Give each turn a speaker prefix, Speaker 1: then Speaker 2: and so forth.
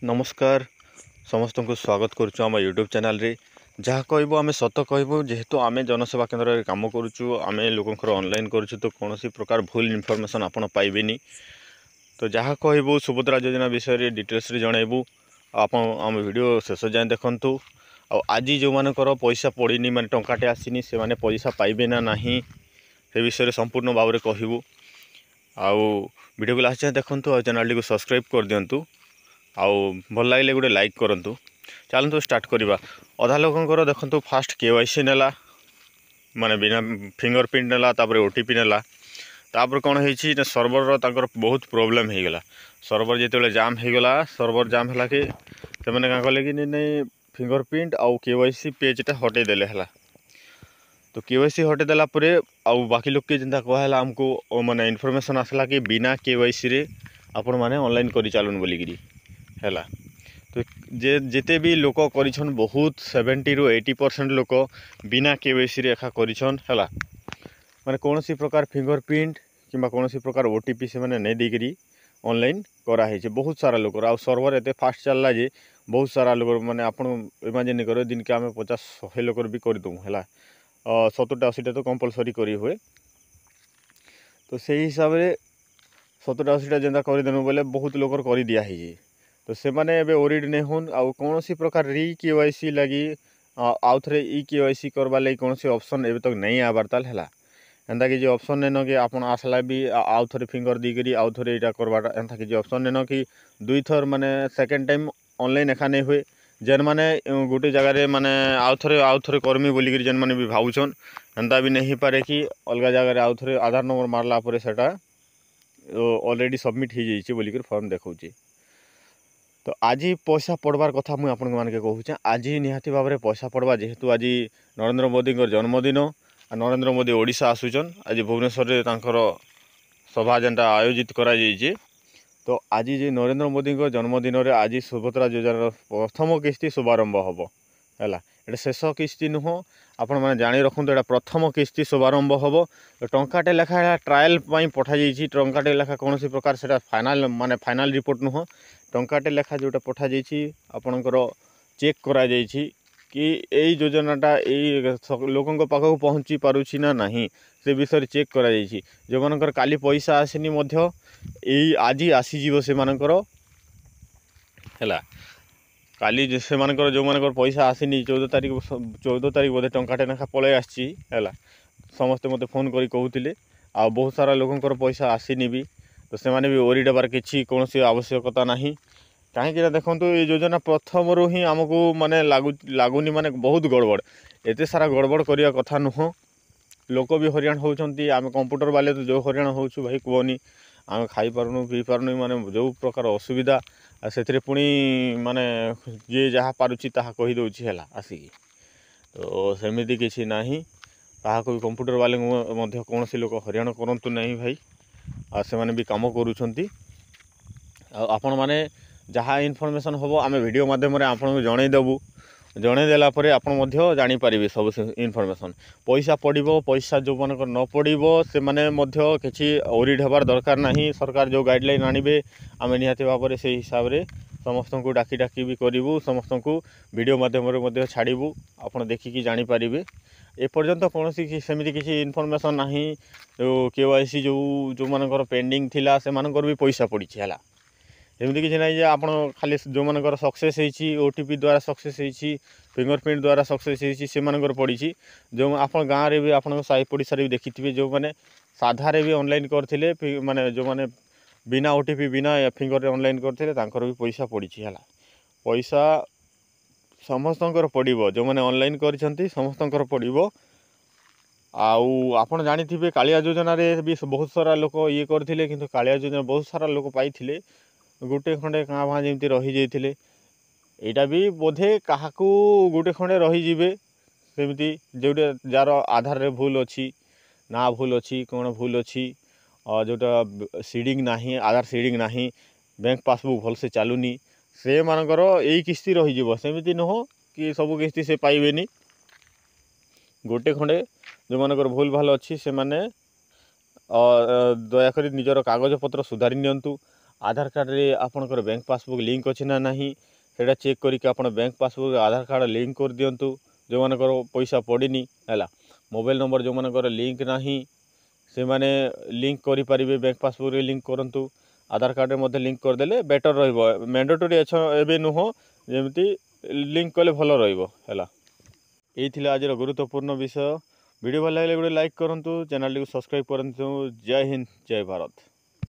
Speaker 1: नमस्कार समस्त को स्वागत करुचु आम यूट्यूब चैनल रे जहाँ कहबो आम सत कहबो जेहेतु आम जनसेवा केन्द्र में काम करुचु आम लोकंर ऑनलाइन करुचु तो कौन प्रकार भूल इनफॉरमेशन आपन पाइबेनी। तो जहाँ कहबो सुभद्रा योजना विषय डिटेल्स रे जनइबू आप आम वीडियो शेष जाए देखु। आज जो मानकर पैसा पड़नी माने टंकाटे आसीनी से माने पैसा पाइबे ना नहीं से विषय संपूर्ण भाव में कहबू। आउ वीडियो को लास्ट जाए देखु और चैनल को सब्सक्राइब कर दिंतु आउ भल लगे गोटे लाइक करूँ। चलतु स्टार्ट करवा। अधा लोकंर देखो फास्ट केवाईसी नेला माने बिना फिंगरप्रिंट नेला तापर ओटीपी नेला तापर कौन होती सर्वर ताकर बहुत प्रोब्लेम हो गला। सर्वर जिते जाम हो गला सर्वर जाम है कि से क्या कले कि नहीं फिंगरप्रिंट आउ केवाईसी पेजटा हटे देले है। तो केवाईसी हटे देला परे आउ बाकी लोग के जिंदा कहला हमको माने इनफॉरमेशन आसला कि बिना केवाईसी रे आपण माने ऑनलाइन करि चालुन बोलिकी है। तो जेते भी लोक करिछन बहुत 70 ରୁ 80% लोक बिना केवाईसी रे एखा करिछन है। माने कौनसी प्रकार फिंगरप्रिंट किंबा कौनसी प्रकार ओटीपी से माने नहीं देकरी ऑनलाइन करा है। बहुत सारा लोक आ सर्वर एते फास्ट चलला जे बहुत सारा लोक माने आपण इमेजिन करो दिन के आम 50-100 लोक भी कर दूँ है 70-80 तो कंपलसरी करी हुए। तो से हिसाब से 70-80 जेनता करदेनु बोले बहुत लोक कर दिया है। तो से माने एबे ओरिड नहीं होन आउ कौन प्रकार री केवाईसी लगी आउ थे ई केवाईसी करवा लगी कौन ऑप्शन एबे तक नहीं आबार ताल है। एंता कि ऑप्शन नहीं कि आप आसला भी आउ थे फिंगर दीकरी आउ थे यहाँ करवाटा एंता कि ऑप्शन नहीं कि दुई थर माने सेकेंड टाइम ऑनलाइन एखा नहीं हुए। जेन माने गोटे जगार माने आउ थे कर्मी बोलिकी जेन माने भी भावुन एंता भी नहीं पारे कि अलग जगार आउ थे आधार नंबर मारला पर सेटा ऑलरेडी सबमिट हो जाइए बोलिकी फॉर्म देखा। तो आज पैसा पड़वार कथा मुझे आपण मैंने कहूँ। आज निहाती भाव में पैसा पड़वा जेहेतु आज नरेंद्र मोदी जन्मदिन आ नरेंद्र मोदी ओडिशा आसुचन आज भुवनेश्वर रे तांकर सभा जेनटा आयोजित करा जाइए। तो आज जे नरेंद्र मोदी जन्मदिन रे आज सुभद्रा योजना प्रथम किस्ती शुभारंभ हम है। ये शेष किस्ती नुह आपण मैंने जाणी रखुद एटा प्रथम किस्ती शुभारंभ हम। तो टंकाटे लेखा ट्रायल पठा जाइए टंकाटे लेखा कौन प्रकार से फाइनाल माने फाइनाल रिपोर्ट नुह टंकाटे लेखा जोटा पठा जाइए आपणकर चेक करा जाइए कि यही योजनाटा लोकों पाखक पहुँची पारुछि ना नहीं से विषय चेक करा जाइए। जो मानकर काली पैसा आसनी मध्य यही आज आसीजिव से मानकर है। काली से मानकर जो मानकर पैसा आसनी 14 तारीख बोधे टंकाटे लेखा पलि आसी है। समस्ते मत फोन करी कहते आ बहुत सारा लोकंर पैसा आसनी भी। तो से भी ओरी डबार किसी कौन आवश्यकता नहीं कहीं देखो ये योजना प्रथम रू ही आमको माने लगुनि माने बहुत गड़बड़ एते सारा गड़बड़ करने कथा नुह। लोक भी हरियाण होती आम कंप्यूटर वाले तो जो हरियाण हो भाई कहनी आम खाई पारुनु पी पारुनु माने जो प्रकार असुविधा से पुणी माने जी जहाँ पारुछि ताहा कही दउछि हैला आसिकी। तो सेमिति किछि नाही ताहाको कंप्यूटर वाले मध्य कौन लोक हरियाण करंतु नहीं भाई आ से माने भी काम करूछंती। आपण माने जहाँ इनफॉरमेशन हम आम वीडियो माध्यम आपको जनईदेवु जनईदेला आपड़ जानीपारे सब इनफॉरमेशन पैसा पड़ो पैसा जो मान न पड़ो से मैंने किसी ओरिड हबार दरकार नहीं। सरकार जो गाइडलाइन आनिबे आम निहाती भाव में से हिसाब से समस्त को डाकी डाकी भी करूँ समस्त को वीडियो माध्यम छाड़ू आप देखिकी जानीपारे। एपर्यंत कौन सेमती किसी इनफॉरमेशन ना केवाईसी जो मानकर पेंडिंग थिला से मानकर भी पैसा पड़ी है। एमती किसी ना आप खाली जो मानकर सक्सेस होती ओटीपी द्वारा सक्सेस होती फिंगरप्रिंट द्वारा सक्सेस होती से मानकर पड़ी जो आप गाँव में भी आप साई पड़ोसा भी देखिथे जो मैंने साधारे भी ऑनलाइन करते माने जो मैंने बिना ओटीपी बिना फिंगर ऑनलाइन करते भी पैसा पड़ी है। पैसा समस्त पड़ो जो मैंने ऑनलाइन कर समस्त पड़ो। आप जानी कालिया योजना भी बहुत सारा लोक ये करते कि कालिया योजना बहुत सारा लोक पाई गोटे खंडे काँ भाँ जमी रही जाते यहाँ भी बोधे क्या गोटे खंडे रहीजे सेमती जोटे जार आधार रे भूल अच्छी ना भूल अच्छी कौन भूल अच्छी जोटा सीडिंग नहीं आधार सीडिंग नहीं बैंक पासबुक भल से चलुनी से मानकर यही किस्ती रही सेमती नुह कि सब किस्ती से पाइबेनी। गोटे खंडे जो मानकर भूल भाल अच्छी से माने दयाकोरी निजर कागज पत्र सुधारी नियंतु आधार कार्ड रे आपणकर बैंक पासबुक लिंक अच्छी ना नहीं सेटा चेक करके आप बैंक पासबुक आधार कार्ड लिंक कर दिंतु। जो मानकर पैसा पड़नी है मोबाइल नंबर जो मानकर लिंक नहीं से माने लिंक करि परिबे बैंक पासबुक रे लिंक करंतु। आधार कार्ड रे लिंक करदेले बेटर रहिबो। मैंडेटरी एबे नुह जेमती लिंक कले भल रहिबो हैला। यही थिला आज गुरुत्वपूर्ण विषय। वीडियो भल लगे गोटे लाइक करंतु, चैनल को सब्सक्राइब करंतु। जय हिंद जय भारत।